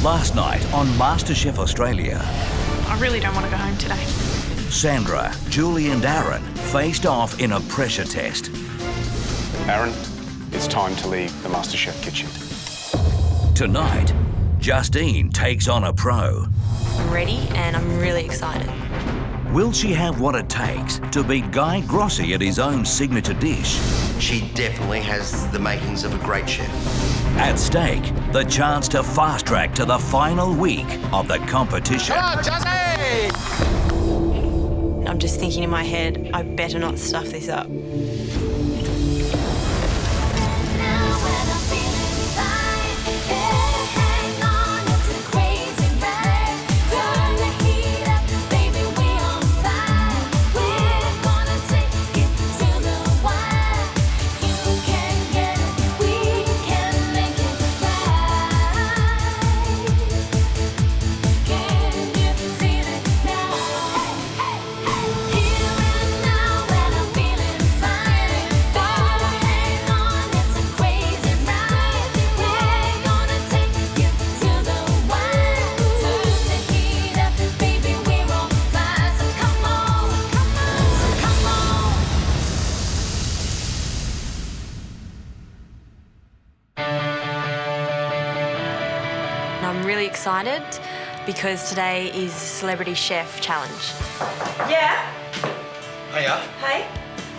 Last night on MasterChef Australia, I really don't want to go home today. Sandra, Julie and Aaron faced off in a pressure test. Aaron, it's time to leave the MasterChef kitchen. Tonight, Justine takes on a pro. I'm ready and I'm really excited. Will she have what it takes to beat Guy Grossi at his own signature dish? She definitely has the makings of a great chef. At stake, the chance to fast-track to the final week of the competition. Come on, Justine! I'm just thinking in my head, I better not stuff this up. I'm really excited because today is Celebrity Chef Challenge. Yeah? Hiya. Hey.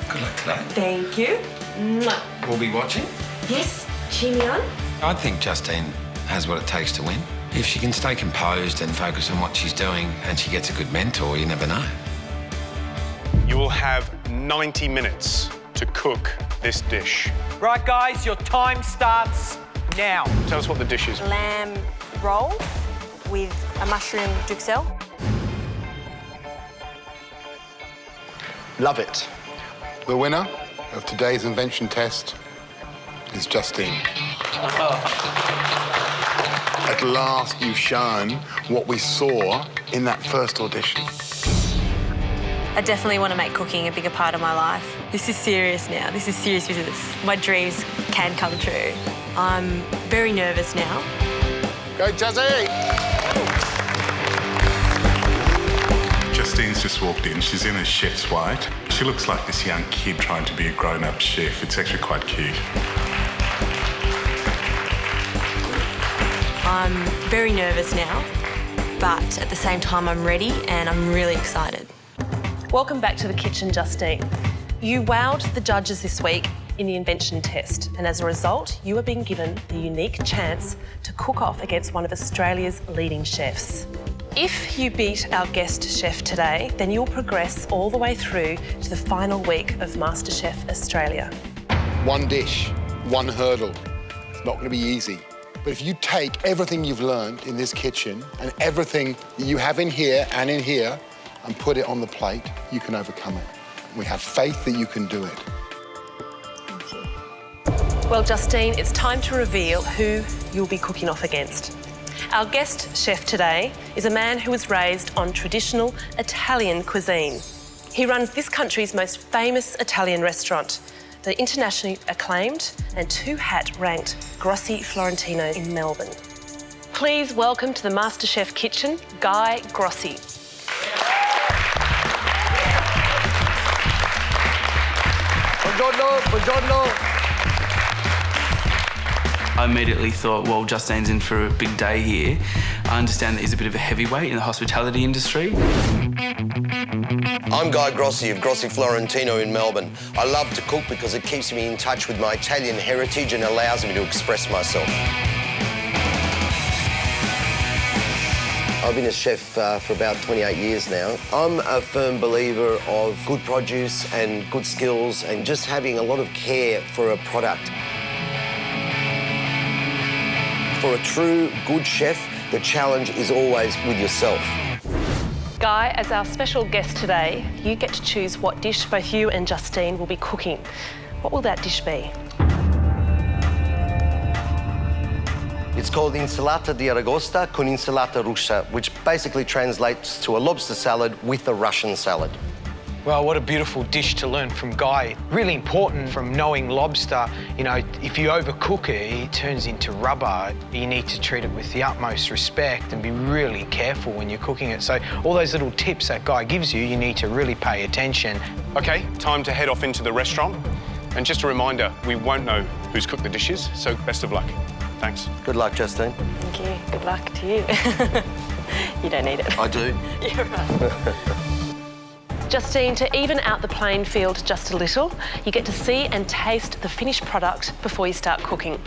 Good luck today. Thank you. Mwah. We'll be watching. Yes, cheer me on. I think Justine has what it takes to win. If she can stay composed and focus on what she's doing and she gets a good mentor, you never know. You will have 90 minutes to cook this dish. Right, guys, your time starts now. Tell us what the dish is. Lamb roll with a mushroom duxelle. Love it. The winner of today's invention test is Justine. At last, you've shown what we saw in that first audition. I definitely want to make cooking a bigger part of my life. This is serious now. This is serious business. My dreams can come true. I'm very nervous now. Go, Jazzy! Justine's just walked in. She's in a chef's white. She looks like this young kid trying to be a grown-up chef. It's actually quite cute. I'm very nervous now, but at the same time I'm ready and I'm really excited. Welcome back to the kitchen, Justine. You wowed the judges this week in the invention test, and as a result, you are being given the unique chance to cook off against one of Australia's leading chefs. If you beat our guest chef today, then you'll progress all the way through to the final week of MasterChef Australia. One dish, one hurdle. It's not going to be easy. But if you take everything you've learned in this kitchen and everything that you have in here and put it on the plate, you can overcome it. We have faith that you can do it. Well, Justine, it's time to reveal who you'll be cooking off against. Our guest chef today is a man who was raised on traditional Italian cuisine. He runs this country's most famous Italian restaurant, the internationally acclaimed and two-hat-ranked Grossi Florentino in Melbourne. Please welcome to the MasterChef kitchen, Guy Grossi. Buongiorno, buongiorno. I immediately thought, well, Justine's in for a big day here. I understand that he's a bit of a heavyweight in the hospitality industry. I'm Guy Grossi of Grossi Florentino in Melbourne. I love to cook because it keeps me in touch with my Italian heritage and allows me to express myself. I've been a chef for about 28 years now. I'm a firm believer of good produce and good skills and just having a lot of care for a product. For a true good chef, the challenge is always with yourself. Guy, as our special guest today, you get to choose what dish both you and Justine will be cooking. What will that dish be? It's called insalata di aragosta con insalata russa, which basically translates to a lobster salad with a Russian salad. Well, what a beautiful dish to learn from Guy. Really important from knowing lobster. You know, if you overcook it, it turns into rubber. You need to treat it with the utmost respect and be really careful when you're cooking it. So all those little tips that Guy gives you, you need to really pay attention. OK, time to head off into the restaurant. And just a reminder, we won't know who's cooked the dishes, so best of luck. Thanks. Good luck, Justine. Thank you. Good luck to you. You don't need it. I do. You're right. Justine, to even out the playing field just a little, you get to see and taste the finished product before you start cooking.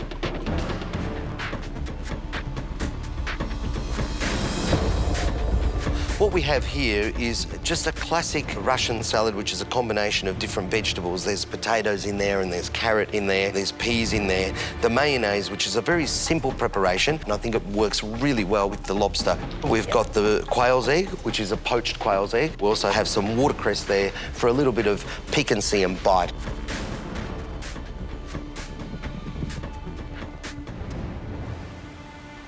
What we have here is just a classic Russian salad, which is a combination of different vegetables. There's potatoes in there and there's carrot in there, there's peas in there. The mayonnaise, which is a very simple preparation, and I think it works really well with the lobster. We've got the quail's egg, which is a poached quail's egg. We also have some watercress there for a little bit of piquancy and bite.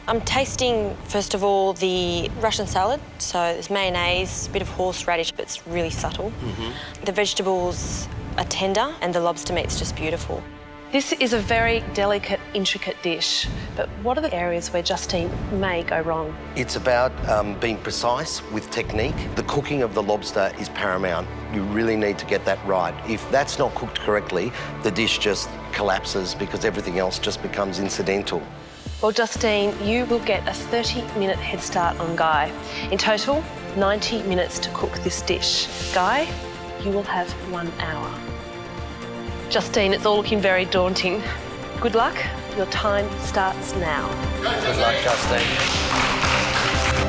I'm tasting, first of all, the Russian salad. So there's mayonnaise, a bit of horseradish, but it's really subtle. The vegetables are tender and the lobster meat's just beautiful. This is a very delicate, intricate dish, but what are the areas where Justine may go wrong? It's about being precise with technique. The cooking of the lobster is paramount. You really need to get that right. If that's not cooked correctly, the dish just collapses because everything else just becomes incidental. Well, Justine, you will get a 30-minute head start on Guy. In total, 90 minutes to cook this dish. Guy, you will have 1 hour. Justine, it's all looking very daunting. Good luck. Your time starts now. Good luck, Justine.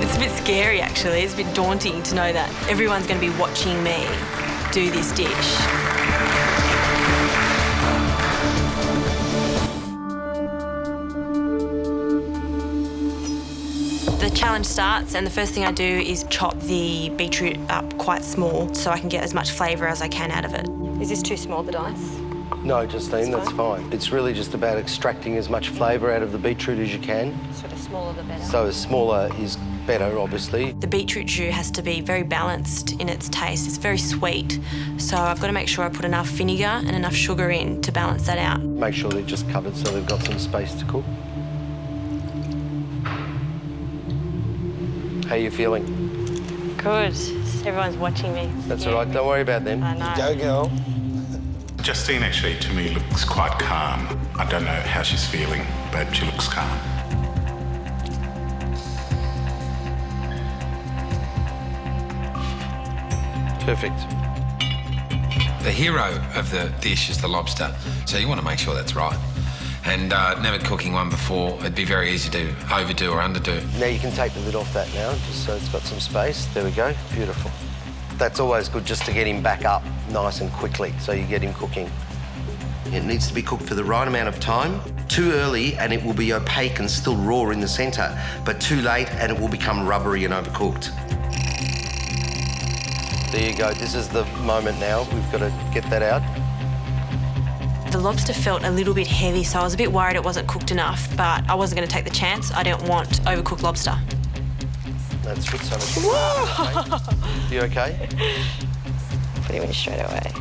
It's a bit scary, actually. It's a bit daunting to know that everyone's going to be watching me do this dish. The challenge starts, and the first thing I do is chop the beetroot up quite small so I can get as much flavour as I can out of it. Is this too small, the dice? No, Justine, that's fine. It's really just about extracting as much flavour out of the beetroot as you can. So the smaller the better. So smaller is better, obviously. The beetroot jus has to be very balanced in its taste. It's very sweet. So I've got to make sure I put enough vinegar and enough sugar in to balance that out. Make sure they're just covered so they've got some space to cook. How are you feeling? Good. Everyone's watching me. That's all right. Don't worry about them. I know. Go, girl. Justine actually, to me, looks quite calm. I don't know how she's feeling, but she looks calm. Perfect. The hero of the dish is the lobster, so you want to make sure that's right. And never cooking one before, it'd be very easy to overdo or underdo. Now you can take the lid off that now, just so it's got some space. There we go. Beautiful. That's always good just to get him back up nice and quickly, so you get him cooking. It needs to be cooked for the right amount of time. Too early and it will be opaque and still raw in the centre, but too late and it will become rubbery and overcooked. There you go. This is the moment now. We've got to get that out. The lobster felt a little bit heavy, so I was a bit worried it wasn't cooked enough, but I wasn't going to take the chance. I don't want overcooked lobster. That's good, so much. Whoa! You okay? Put him in straight away.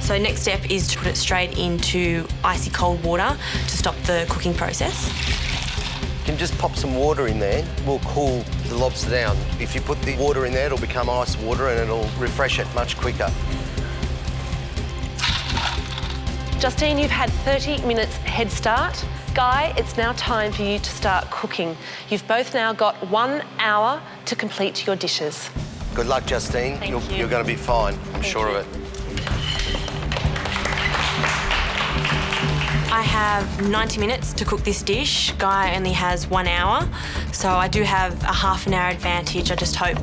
So next step is to put it straight into icy cold water to stop the cooking process. You can just pop some water in there. We'll cool the lobster down. If you put the water in there, it'll become ice water and it'll refresh it much quicker. Justine, you've had 30 minutes head start. Guy, it's now time for you to start cooking. You've both now got 1 hour to complete your dishes. Good luck, Justine. You're going to be fine. I'm sure of it. I have 90 minutes to cook this dish. Guy only has 1 hour, so I do have a half an hour advantage. I just hope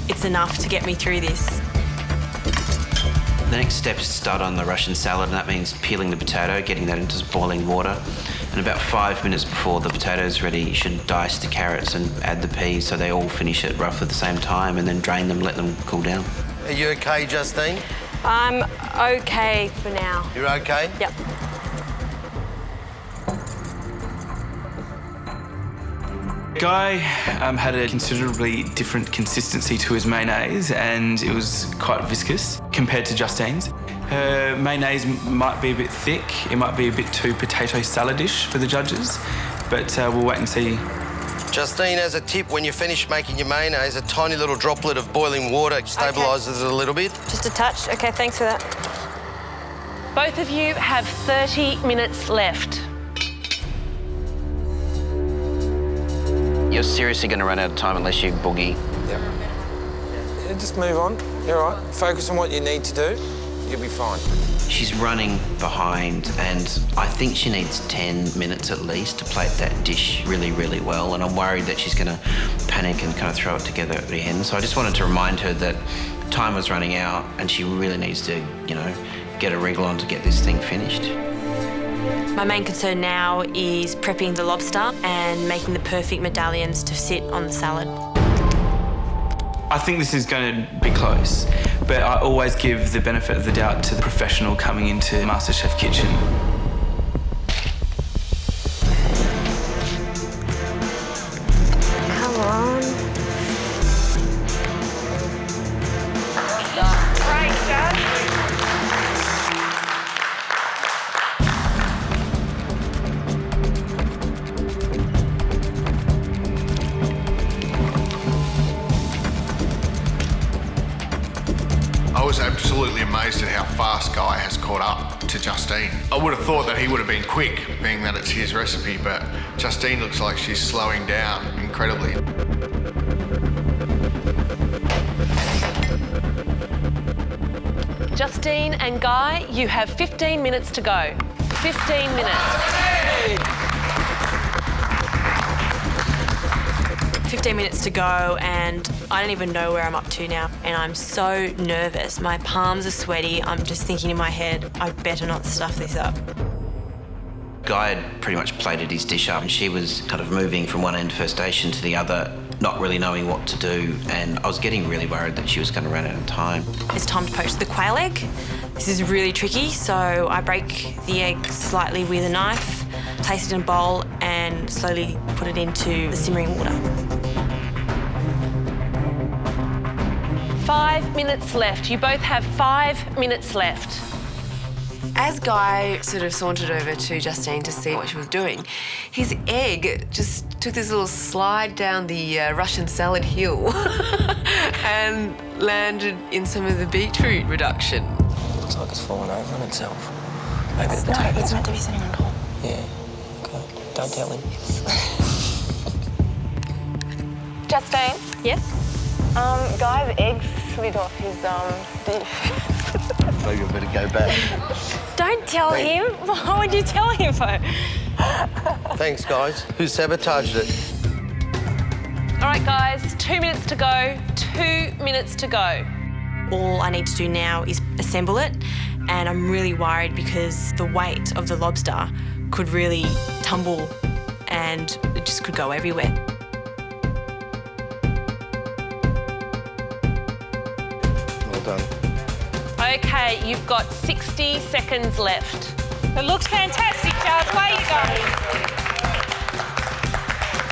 it's enough to get me through this. The next step is to start on the Russian salad, and that means peeling the potato, getting that into boiling water. And about 5 minutes before the potato's ready, you should dice the carrots and add the peas so they all finish at roughly the same time, and then drain them, let them cool down. Are you okay, Justine? I'm okay for now. You're okay? Yep. Guy had a considerably different consistency to his mayonnaise, and it was quite viscous compared to Justine's. Her mayonnaise might be a bit thick. It might be a bit too potato saladish for the judges, but we'll wait and see. Justine, as a tip, when you finish making your mayonnaise, a tiny little droplet of boiling water stabilises it a little bit. Just a touch. OK, thanks for that. Both of you have 30 minutes left. You're seriously going to run out of time unless you boogie. Yeah, just move on. You're all right. Focus on what you need to do. You'll be fine. She's running behind, and I think she needs 10 minutes at least to plate that dish really, really well, and I'm worried that she's going to panic and kind of throw it together at the end. So I just wanted to remind her that time was running out and she really needs to, you know, get a wriggle on to get this thing finished. My main concern now is prepping the lobster and making the perfect medallions to sit on the salad. I think this is going to be close, but I always give the benefit of the doubt to the professional coming into MasterChef kitchen. Come on. Great, Judge. I was absolutely amazed at how fast Guy has caught up to Justine. I would have thought that he would have been quick, being that it's his recipe, but Justine looks like she's slowing down incredibly. Justine and Guy, you have 15 minutes to go. 15 minutes. 15 minutes to go, and I don't even know where I'm up to now. And I'm so nervous. My palms are sweaty. I'm just thinking in my head, I better not stuff this up. Guy had pretty much plated his dish up, and she was kind of moving from one end of her station to the other, not really knowing what to do, and I was getting really worried that she was going to run out of time. It's time to poach the quail egg. This is really tricky, so I break the egg slightly with a knife, place it in a bowl, and slowly put it into the simmering water. 5 minutes left. You both have 5 minutes left. As Guy sort of sauntered over to Justine to see what she was doing, his egg just took this little slide down the Russian salad hill and landed in some of the beetroot reduction. Looks like it's fallen over on itself. Maybe It's meant to be sitting on top. Yeah, okay. Don't tell him. Justine? Yes? Guy's egg slid off his dish. Maybe I better go back. Don't tell him. Why would you tell him for? Thanks, guys. Who sabotaged it? All right, guys, 2 minutes to go. 2 minutes to go. All I need to do now is assemble it, and I'm really worried because the weight of the lobster could really tumble and it just could go everywhere. Well done. Okay, you've got 60 seconds left. It looks fantastic, Charles. Way to go.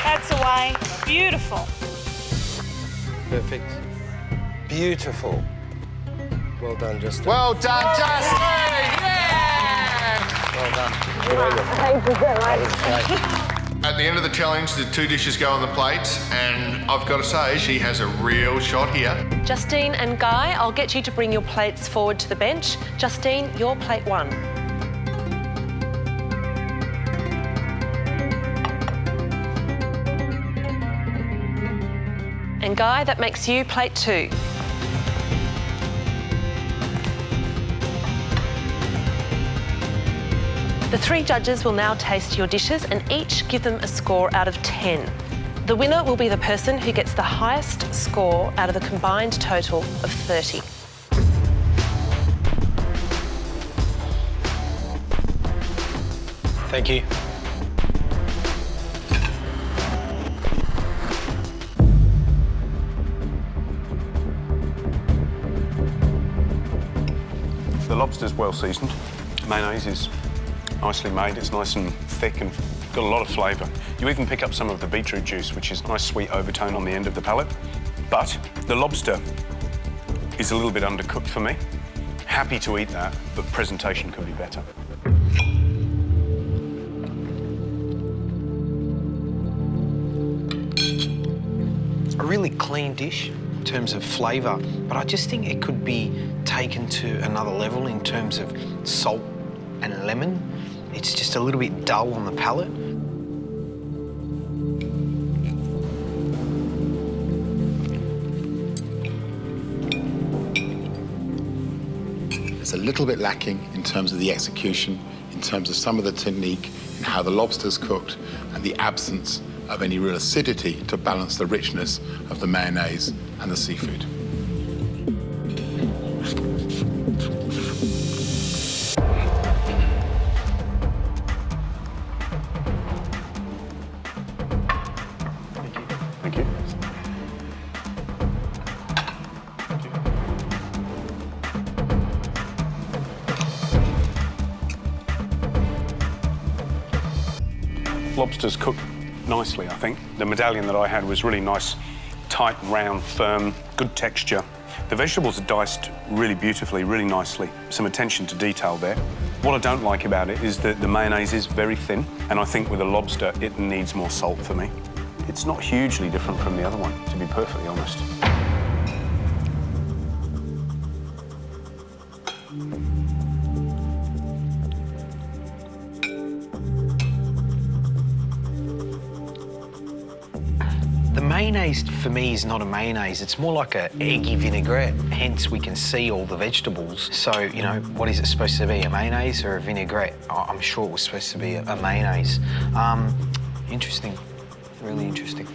That's the way. Beautiful. Perfect. Beautiful. Well done, Justine. Well done, Justine! Yeah! Well done. At the end of the challenge, the 2 dishes go on the plates, and I've got to say, she has a real shot here. Justine and Guy, I'll get you to bring your plates forward to the bench. Justine, your plate 1. And Guy, that makes you plate 2. The 3 judges will now taste your dishes and each give them a score out of 10. The winner will be the person who gets the highest score out of the combined total of 30. Thank you. The lobster's well seasoned. Mayonnaise is nicely made. It's nice and thick and Got a lot of flavour. You even pick up some of the beetroot juice, which is a nice sweet overtone on the end of the palate. But the lobster is a little bit undercooked for me. Happy to eat that, but presentation could be better. A really clean dish in terms of flavour, but I just think it could be taken to another level in terms of salt and lemon. It's just a little bit dull on the palate. It's a little bit lacking in terms of the execution, in terms of some of the technique, in how the lobster's cooked, and the absence of any real acidity to balance the richness of the mayonnaise and the seafood. Thank you. Lobster's cooked nicely, I think. The medallion that I had was really nice, tight, round, firm, good texture. The vegetables are diced really beautifully, really nicely. Some attention to detail there. What I don't like about it is that the mayonnaise is very thin, and I think with a lobster, it needs more salt for me. It's not hugely different from the other one, to be perfectly honest. The mayonnaise for me is not a mayonnaise, it's more like an eggy vinaigrette, hence we can see all the vegetables. So, you know, what is it supposed to be, a mayonnaise or a vinaigrette? I'm sure it was supposed to be a mayonnaise. Interesting, really interesting.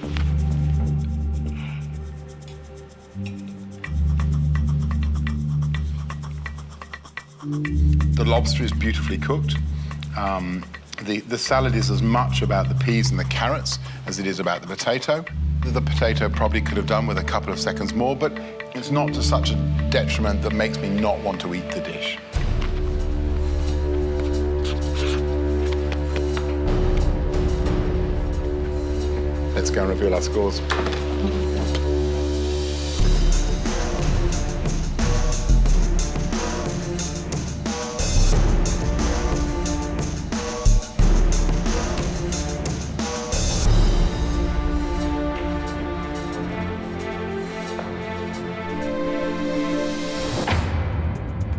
The lobster is beautifully cooked. The salad is as much about the peas and the carrots as it is about the potato. The potato probably could have done with a couple of seconds more, but it's not to such a detriment that makes me not want to eat the dish. Let's go and reveal our scores.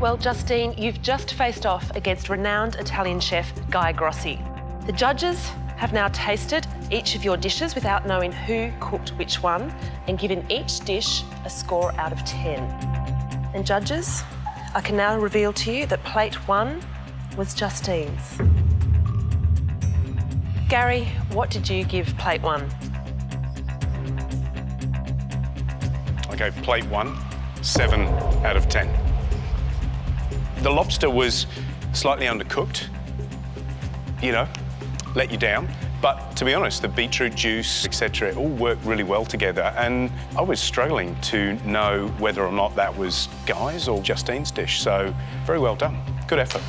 Well, Justine, you've just faced off against renowned Italian chef Guy Grossi. The judges have now tasted each of your dishes without knowing who cooked which one and given each dish a score out of 10. And judges, I can now reveal to you that plate 1 was Justine's. Gary, what did you give plate 1? I gave plate 1 7 out of 10. The lobster was slightly undercooked, you know, let you down. But to be honest, the beetroot juice, etc., it all worked really well together. And I was struggling to know whether or not that was Guy's or Justine's dish. So very well done. Good effort.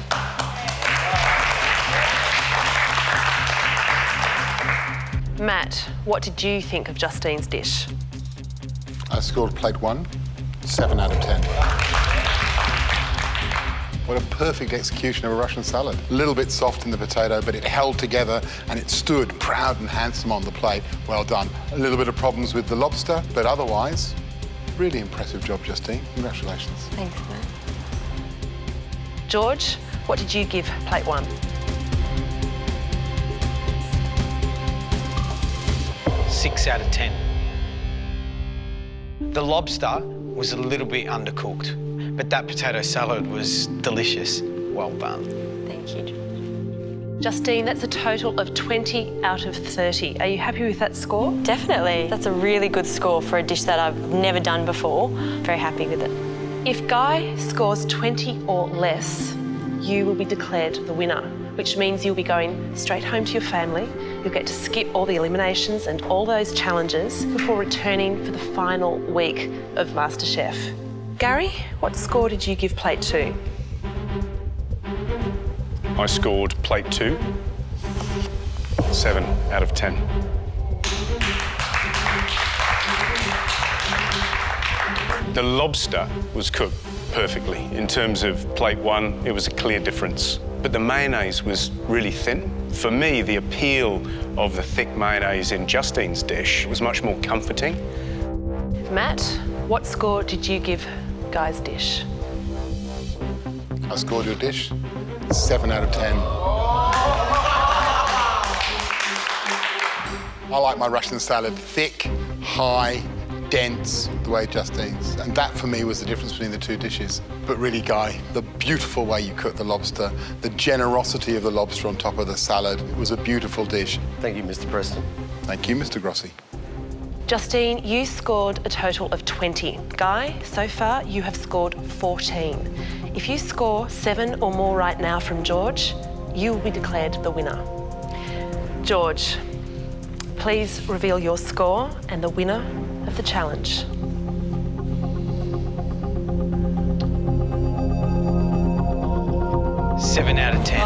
Matt, what did you think of Justine's dish? I scored plate 1, 7 out of 10. What a perfect execution of a Russian salad. A little bit soft in the potato, but it held together and it stood proud and handsome on the plate. Well done. A little bit of problems with the lobster, but otherwise, really impressive job, Justine. Congratulations. Thanks, Matt. George, what did you give plate 1? 6 out of 10. The lobster was a little bit undercooked, but that potato salad was delicious. Well done. Thank you. Justine, that's a total of 20 out of 30. Are you happy with that score? Definitely. That's a really good score for a dish that I've never done before. Very happy with it. If Guy scores 20 or less, you will be declared the winner, which means you'll be going straight home to your family. You'll get to skip all the eliminations and all those challenges before returning for the final week of MasterChef. Gary, what score did you give plate 2? I scored plate 2 7 out of 10. The lobster was cooked perfectly. In terms of plate 1, it was a clear difference. But the mayonnaise was really thin. For me, the appeal of the thick mayonnaise in Justine's dish was much more comforting. Matt, what score did you give Guy's dish? I scored your dish 7 out of 10. I like my Russian salad thick, high, dense, the way Justine's. And that, for me, was the difference between the two dishes. But really, Guy, the beautiful way you cook the lobster, the generosity of the lobster on top of the salad, it was a beautiful dish. Thank you, Mr. Preston. Thank you, Mr. Grossi. Justine, you scored a total of 20. Guy, so far you have scored 14. If you score 7 or more right now from George, you will be declared the winner. George, please reveal your score and the winner of the challenge. Oh. 7 out of 10.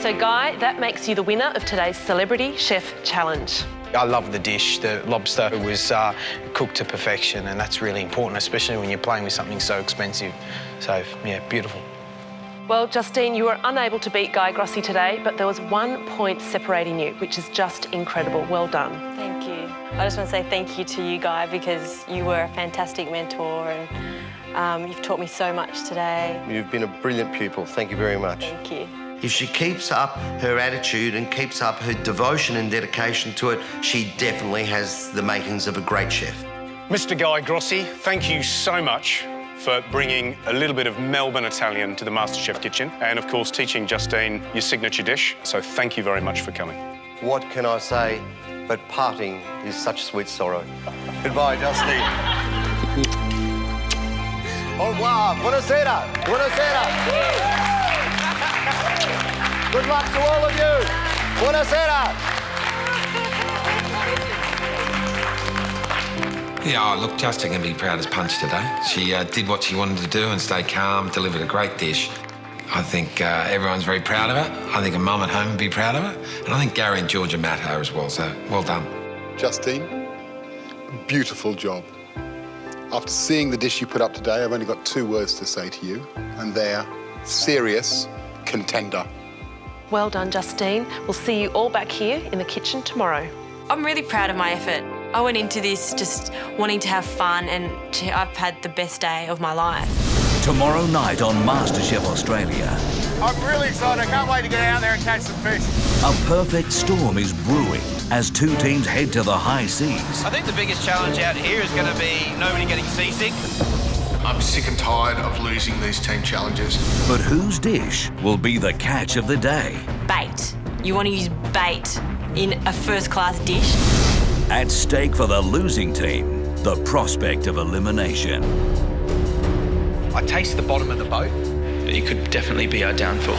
So, Guy, that makes you the winner of today's Celebrity Chef Challenge. I love the dish. The lobster was cooked to perfection, and that's really important, especially when you're playing with something so expensive. So, yeah, beautiful. Well, Justine, you were unable to beat Guy Grossi today, but there was 1 point separating you, which is just incredible. Well done. Thank you. I just want to say thank you to you, Guy, because you were a fantastic mentor and you've taught me so much today. You've been a brilliant pupil. Thank you very much. Thank you. If she keeps up her attitude and keeps up her devotion and dedication to it, she definitely has the makings of a great chef. Mr. Guy Grossi, thank you so much for bringing a little bit of Melbourne Italian to the MasterChef kitchen and, of course, teaching Justine your signature dish. So thank you very much for coming. What can I say? But parting is such sweet sorrow. Goodbye, Justine. Au revoir. Buonasera. Buonasera. Good luck to all of you. Buonasera. Yeah, look, Justine can be proud as punch today. She did what she wanted to do and stay calm, delivered a great dish. I think everyone's very proud of her. I think her mum at home would be proud of her. And I think Gary and George and Matt are as well, so well done. Justine, beautiful job. After seeing the dish you put up today, I've only got 2 words to say to you, and they're serious contender. Well done, Justine. We'll see you all back here in the kitchen tomorrow. I'm really proud of my effort. I went into this just wanting to have fun and I've had the best day of my life. Tomorrow night on MasterChef Australia. I'm really excited. I can't wait to get out there and catch some fish. A perfect storm is brewing as 2 teams head to the high seas. I think the biggest challenge out here is going to be nobody getting seasick. I'm sick and tired of losing these team challenges. But whose dish will be the catch of the day? Bait. You want to use bait in a first-class dish? At stake for the losing team, the prospect of elimination. I taste the bottom of the boat. But you could definitely be our downfall.